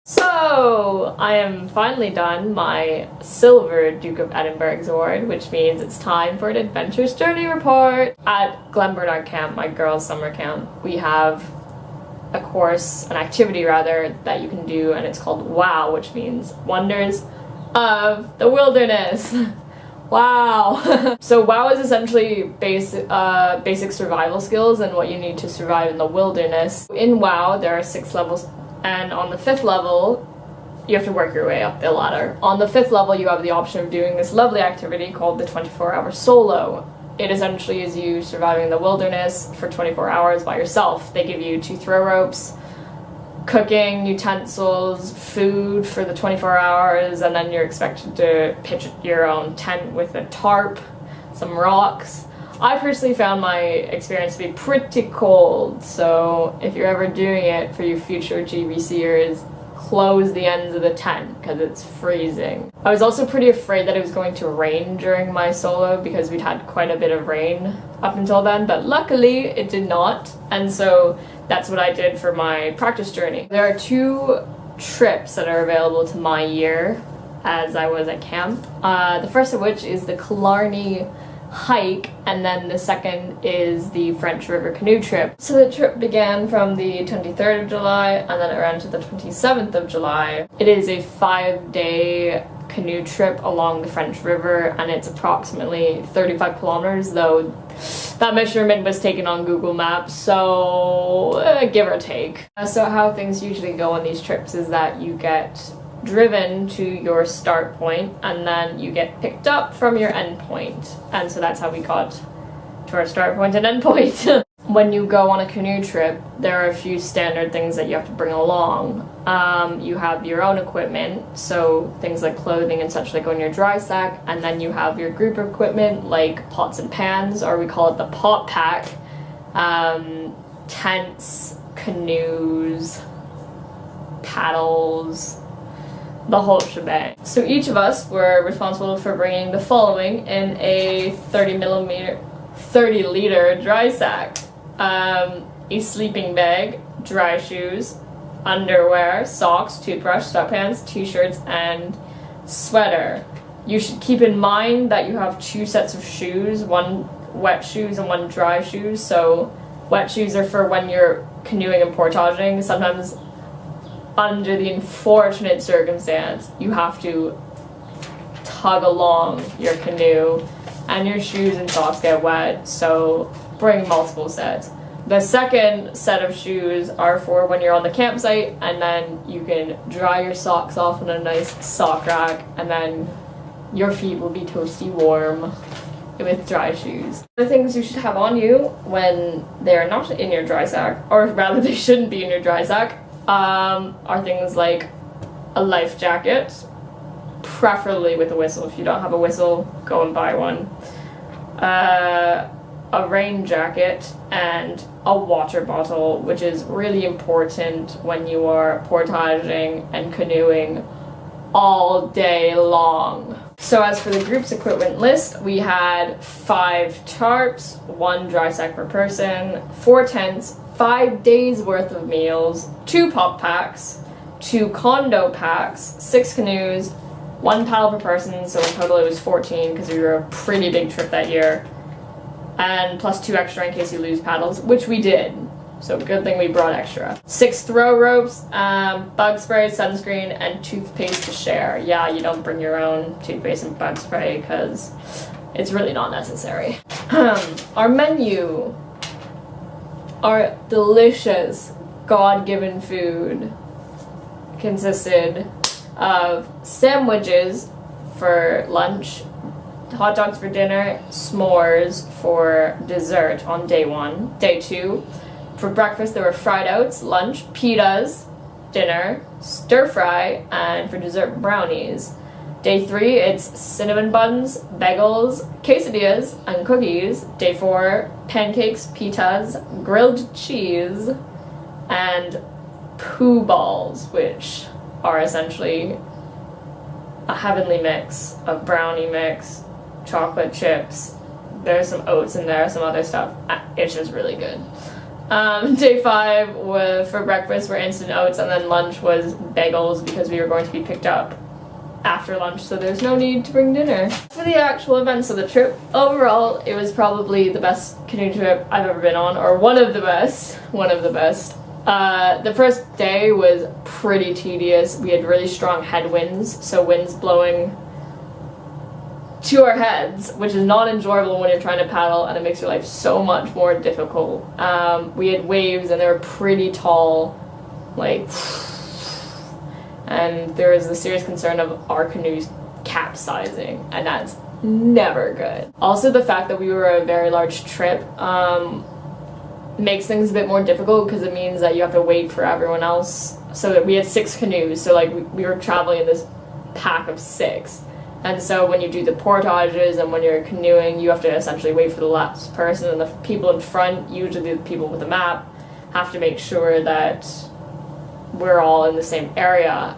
So, I am finally done my silver Duke of Edinburgh's award, which means it's time for an Adventurous journey report. At Glenbernard Camp, my girls' summer camp, we have a course, an activity rather, that you can do, and it's called WOW, which means Wonders of the Wilderness. Wow! So WOW is essentially basic survival skills and what you need to survive in the wilderness. In WOW, there are 6 levels, and on the 5th level, you have to work your way up the ladder. On the 5th level, you have the option of doing this lovely activity called the 24-hour solo. It essentially is you surviving the wilderness for 24 hours by yourself. They give you 2 throw ropes, cooking utensils, food for the 24 hours, and then you're expected to pitch your own tent with a tarp, some rocks. I personally found my experience to be pretty cold, so if you're ever doing it for your future GBCers, close the ends of the tent because it's freezing. I was also pretty afraid that it was going to rain during my solo because we'd had quite a bit of rain up until then, but luckily it did not, and so that's what I did for my practice journey. There are 2 trips that are available to my year as I was at camp. The first of which is the Killarney hike, and then the second is the French River canoe trip. So the trip began from the 23rd of July and then it ran to the 27th of July. It is a 5-day canoe trip along the French River, and it's approximately 35 kilometers, though that measurement was taken on Google Maps, so give or take. So how things usually go on these trips is that you get driven to your start point and then you get picked up from your end point, and so that's how we got to our start point and end point. When you go on a canoe trip, there are a few standard things that you have to bring along. You have your own equipment, so things like clothing and such that go in your dry sack, and then you have your group equipment like pots and pans, or we call it the pot pack, tents, canoes, paddles, the whole shebang. So each of us were responsible for bringing the following in a 30 liter dry sack. A sleeping bag, dry shoes, underwear, socks, toothbrush, sweatpants, t-shirts, and sweater. You should keep in mind that you have 2 sets of shoes, 1 wet shoes and 1 dry shoes. So wet shoes are for when you're canoeing and portaging. Sometimes under the unfortunate circumstance, you have to tug along your canoe and your shoes and socks get wet, so bring multiple sets. The second set of shoes are for when you're on the campsite, and then you can dry your socks off in a nice sock rack, and then your feet will be toasty warm with dry shoes. The things you should have on you when they're not in your dry sack, or rather they shouldn't be in your dry sack, are things like a life jacket, preferably with a whistle. If you don't have a whistle, go and buy one. A rain jacket and a water bottle, which is really important when you are portaging and canoeing all day long. So as for the group's equipment list, we had 5 tarps, 1 dry sack per person, 4 tents, 5 days worth of meals, 2 pop packs, 2 condo packs, 6 canoes, 1 paddle per person, so in total it was 14 because we were a pretty big trip that year, and plus 2 extra in case you lose paddles, which we did, so good thing we brought extra. 6 throw ropes, bug spray, sunscreen, and toothpaste to share. Yeah, you don't bring your own toothpaste and bug spray because it's really not necessary. Our menu, our delicious God-given food, consisted of sandwiches for lunch, hot dogs for dinner, s'mores for dessert on day 1. Day 2, for breakfast there were fried oats, lunch, pitas, dinner, stir fry, and for dessert brownies. Day 3, it's cinnamon buns, bagels, quesadillas, and cookies. Day 4, pancakes, pitas, grilled cheese, and poo balls, which are essentially a heavenly mix of brownie mix, chocolate chips, there's some oats in there, some other stuff. It's just really good. Day 5 was, for breakfast were instant oats, and then lunch was bagels because we were going to be picked up after lunch, so there's no need to bring dinner. For the actual events of the trip, overall, it was probably the best canoe trip I've ever been on, or one of the best. The first day was pretty tedious. We had really strong headwinds, so winds blowing to our heads, which is not enjoyable when you're trying to paddle, and it makes your life so much more difficult. We had waves, and they were pretty tall, like, and there was a serious concern of our canoes capsizing, and that's never good. Also, the fact that we were a very large trip makes things a bit more difficult because it means that you have to wait for everyone else. So that we had 6 canoes, so like we were traveling in this pack of 6. And so when you do the portages and when you're canoeing, you have to essentially wait for the last person, and the people in front, usually the people with the map, have to make sure that we're all in the same area.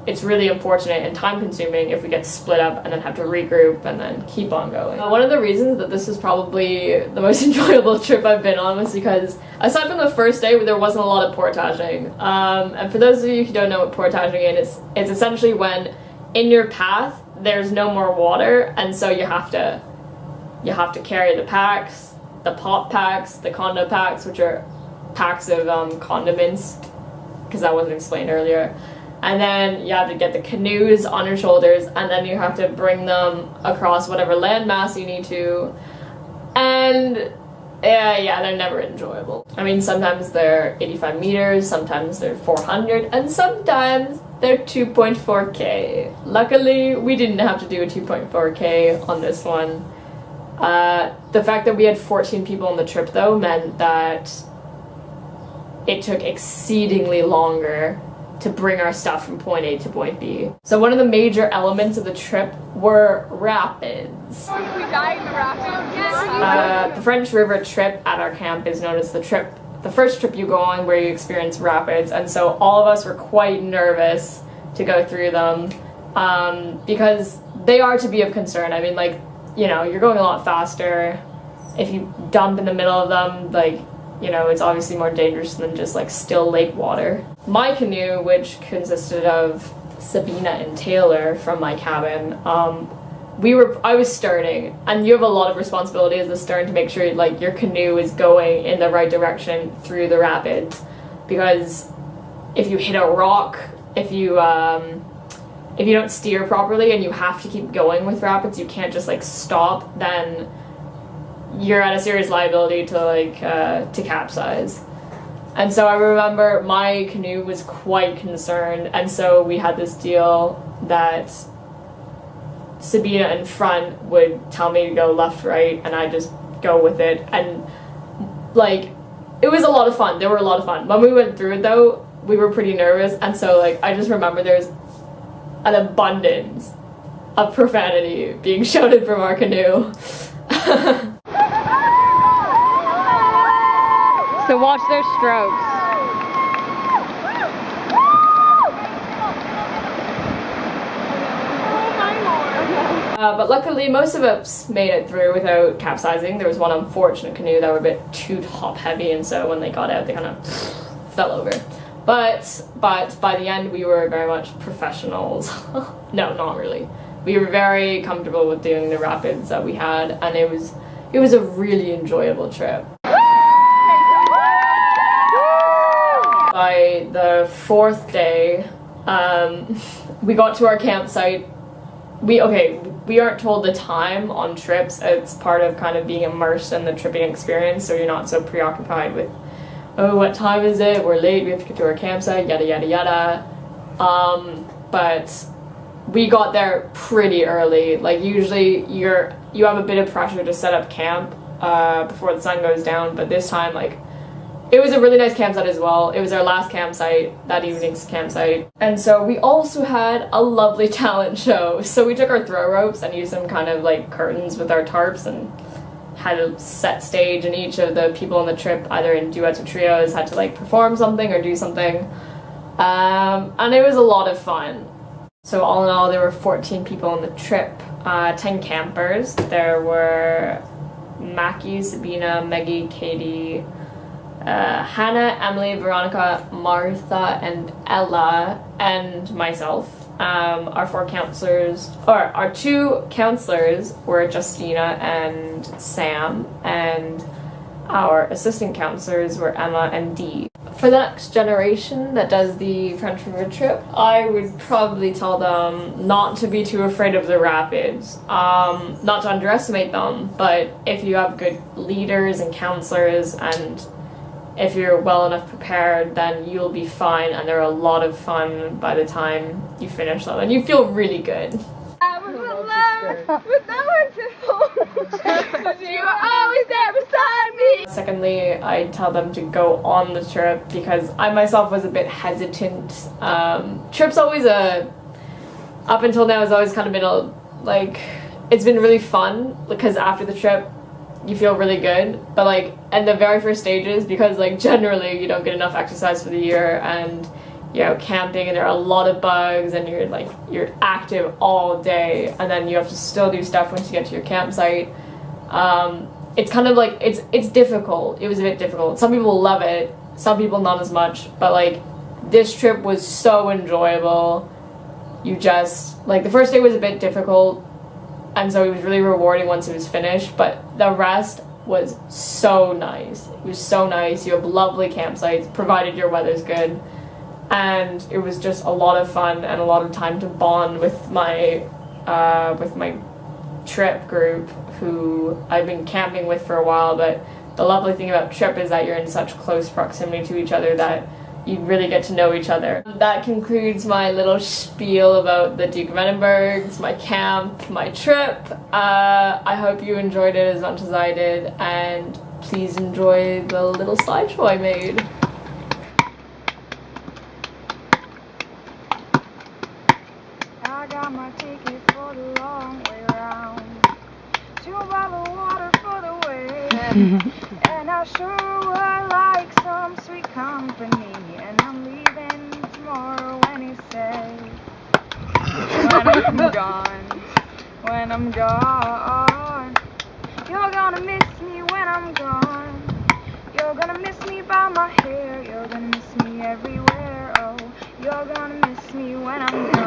It's really unfortunate and time-consuming if we get split up and then have to regroup and then keep on going. One of the reasons that this is probably the most enjoyable trip I've been on was because, aside from the first day, there wasn't a lot of portaging. And for those of you who don't know what portaging is, it's essentially when in your path there's no more water, and so you have to carry the packs, the pop packs, the condo packs, which are packs of condiments, because that wasn't explained earlier. And then you have to get the canoes on your shoulders, and then you have to bring them across whatever landmass you need to. And yeah, they're never enjoyable. I mean, sometimes they're 85 meters, sometimes they're 400, and sometimes they're 2.4K. Luckily, we didn't have to do a 2.4K on this one. The fact that we had 14 people on the trip, though, meant that it took exceedingly longer to bring our stuff from point A to point B. So one of the major elements of the trip were rapids. We died in the rapids. The French River trip at our camp is known as the first trip you go on where you experience rapids, and so all of us were quite nervous to go through them because they are to be of concern. I mean, like, you know, you're going a lot faster. If you dump in the middle of them, like, you know, it's obviously more dangerous than just like still lake water. My canoe, which consisted of Sabina and Taylor from my cabin, I was sterning, and you have a lot of responsibility as the stern to make sure like your canoe is going in the right direction through the rapids, because if you hit a rock, if you don't steer properly and you have to keep going with rapids, you can't just like stop, then you're at a serious liability to capsize. And so I remember my canoe was quite concerned, and so we had this deal that Sabina in front would tell me to go left, right, and I just go with it. And like, it was a lot of fun. They were a lot of fun. When we went through it though, we were pretty nervous, and so like I just remember there's an abundance of profanity being shouted from our canoe. So watch their strokes. But luckily, most of us made it through without capsizing. There was one unfortunate canoe that were a bit too top heavy, and so when they got out, they kind of fell over. But by the end, we were very much professionals. No, not really. We were very comfortable with doing the rapids that we had, and it was a really enjoyable trip. By the 4th day, we got to our campsite. We aren't told the time on trips. It's part of kind of being immersed in the tripping experience, so you're not so preoccupied with, oh, what time is it? We're late, we have to get to our campsite, yada yada yada. But we got there pretty early. Like, usually you have a bit of pressure to set up camp before the sun goes down, but this time, like, it was a really nice campsite as well. It was our last campsite, that evening's campsite. And so we also had a lovely talent show. So we took our throw ropes and used them kind of like curtains with our tarps, and had a set stage, and each of the people on the trip, either in duets or trios, had to like perform something or do something. And it was a lot of fun. So all in all, there were 14 people on the trip, 10 campers. There were Mackie, Sabina, Meggie, Katie, Hannah, Emily, Veronica, Martha, and Ella, and myself. Our two counselors were Justina and Sam, and our assistant counselors were Emma and Dee. For the next generation that does the French River trip, I would probably tell them not to be too afraid of the rapids, not to underestimate them, but if you have good leaders and counselors and if you're well enough prepared, then you'll be fine, and they're a lot of fun by the time you finish them, and you feel really good. I was alone with no one to hold, but you were always there beside me. Secondly, I tell them to go on the trip because I myself was a bit hesitant. Trip's always up until now has always kind of been it's been really fun because after the trip you feel really good, but like in the very first stages, because like generally you don't get enough exercise for the year and you're out camping and there are a lot of bugs and you're active all day and then you have to still do stuff once you get to your campsite. It's kind of like it's difficult. It was a bit difficult. Some people love it, some people not as much, but like this trip was so enjoyable. You just like the first day was a bit difficult, and so it was really rewarding once it was finished, but the rest was so nice. It was so nice. You have lovely campsites, provided your weather's good, and it was just a lot of fun and a lot of time to bond with my trip group, who I've been camping with for a while, but the lovely thing about trip is that you're in such close proximity to each other that you really get to know each other. That concludes my little spiel about the Duke of Edinburgh, my camp, my trip. I hope you enjoyed it as much as I did, and please enjoy the little slideshow I made. I got my ticket for the long way round, 2 bottles of water for the way, and I sure would like some sweet company. And I'm leaving tomorrow, and he said, when I'm gone, you're gonna miss me when I'm gone. You're gonna miss me by my hair, you're gonna miss me everywhere. Oh, you're gonna miss me when I'm gone.